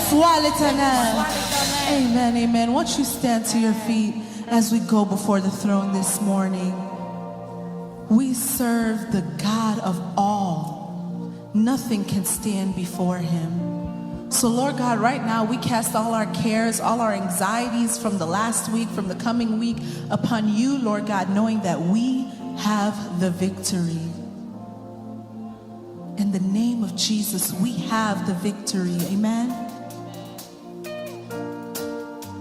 soit l'Éternel. Amen, amen. Won't you stand to your feet as we go before the throne this morning? We serve the God of all. Nothing can stand before him. So Lord God, right now we cast all our cares, all our anxieties from the last week, from the coming week upon you, Lord God, knowing that we have the victory. In the name of Jesus, we have the victory. Amen.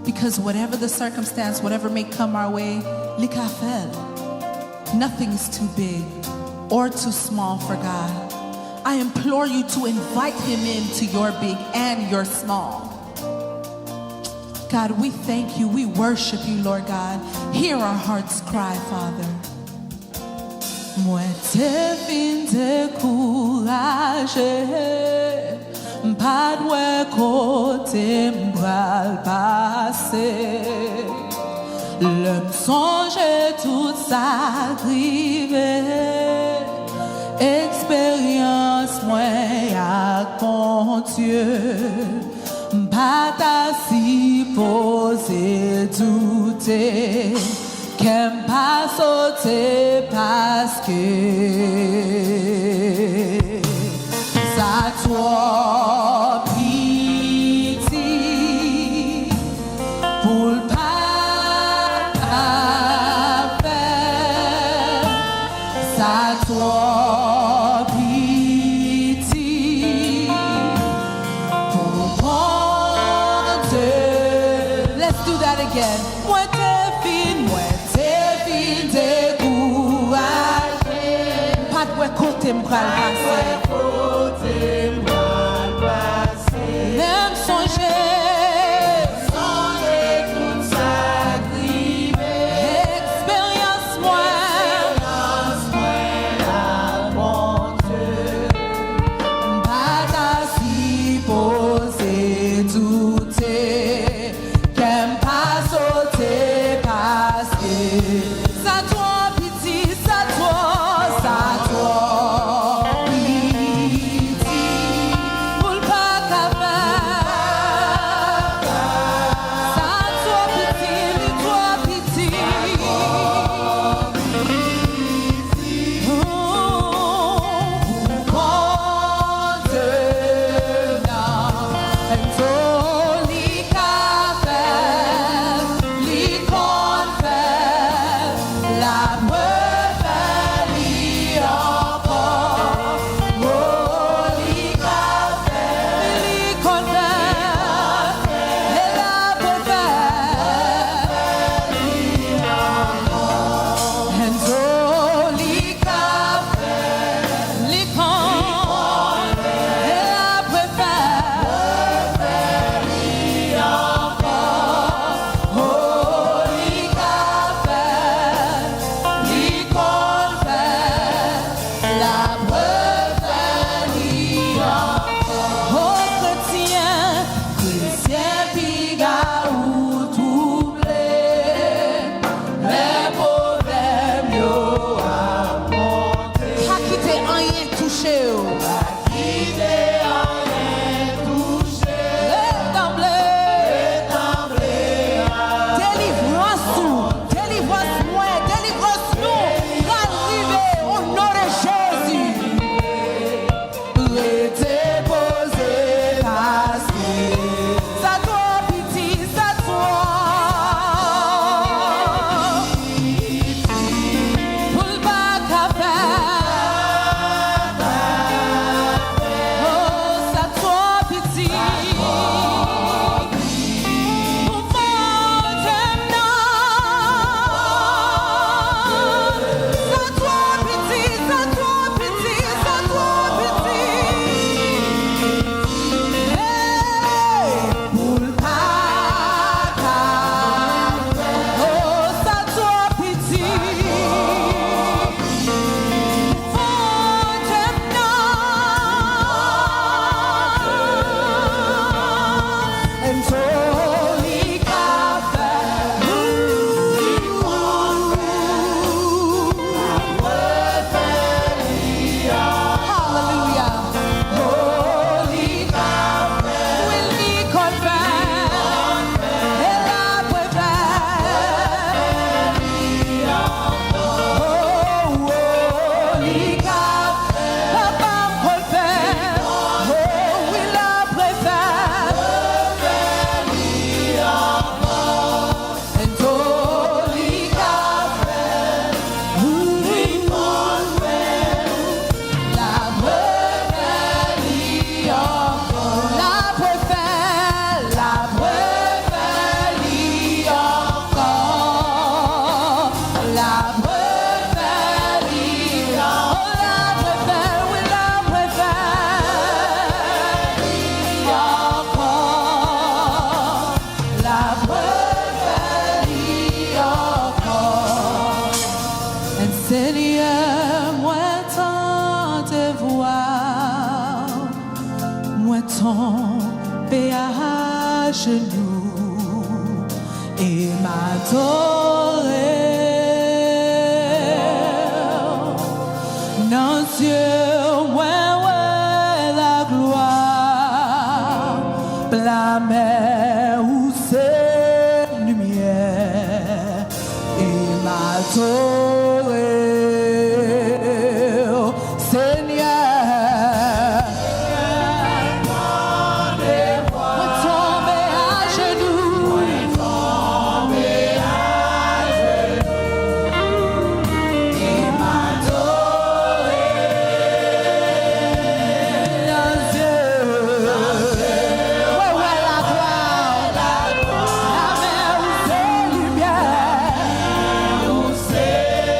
Because whatever the circumstance, whatever may come our way, likafel, nothing is too big or too small for God. I implore you to invite him into your big and your small. God, we thank you. We worship you, Lord God. Hear our hearts cry, Father. Mwen te fin dekouraje, m'padwe kote m'bral pase. Le m'sonje tout sa grive, expérience mwen ak mon Dieu. M'pata si pose douter, qu'aime pas sauter parce que ça toi pitié pour le pas faire, ça toi pitié pour prendre. Let's do that again. Moi t'es fin, moi côté m'bral passé, même songer toute sa grive, expérience moins à mon Dieu, m'bata si poser douter, qu'aime pas sauter parce que ça toi pitié, ça toi. à genoux et m'adorer. Non, Dieu, ouais, la gloire, blâmer ou c'est lumière et m'adorer. Say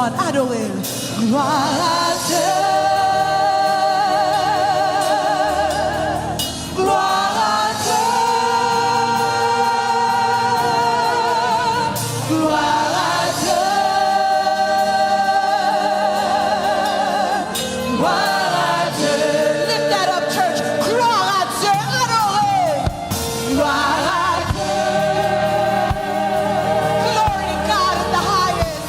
son, adorez. Gloire à Dieu. Gloire à Dieu. Gloire à Dieu. Gloire à Dieu. Lift that up, church. Gloire à Dieu. Adorez. Gloire à Dieu. Glory to God in the highest.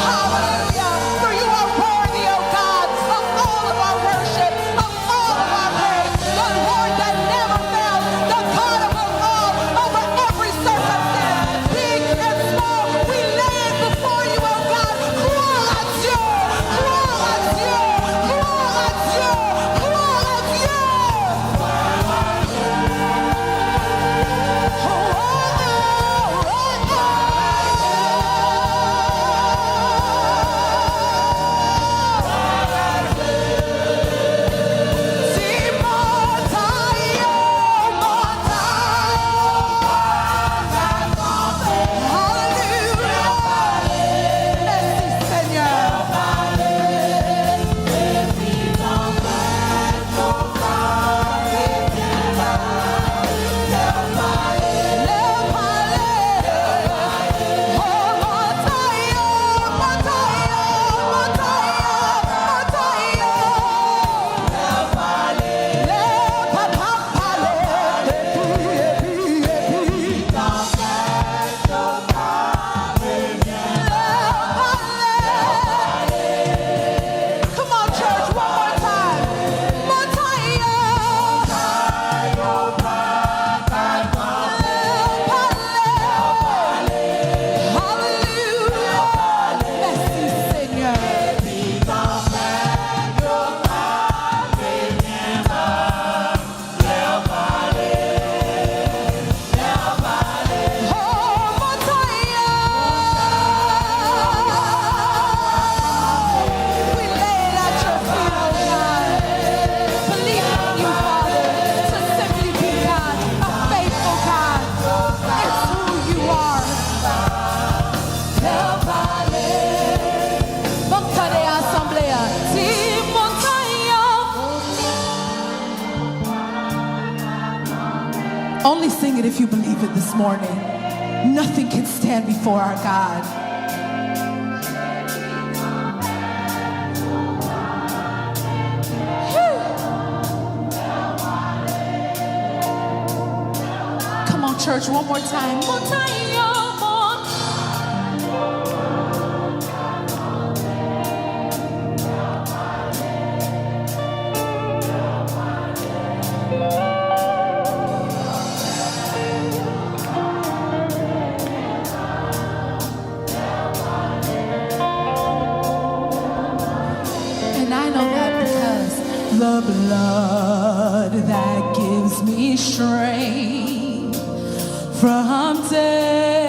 Hallelujah. For you are worthy, O God, of all of our worship, of all of our praise. The Lord that never fails, the God above all, over every circumstance, big and small. We lay it before you, O God. Gloire à Dieu. Gloire à Dieu. Gloire à Dieu. Gloire à Dieu. Come on, church, one more time. Hallelujah. Merci, Seigneur. We lay it at your feet, oh God. Believing in you, Father, to simply be God, a faithful God. It's who you are. Montane Assemblea. Si montaña. Only sing it if you believe it this morning. Nothing can stand before our God. Come on, church, one more time. Montaña, mon. And I know that because the blood that gives me strength from day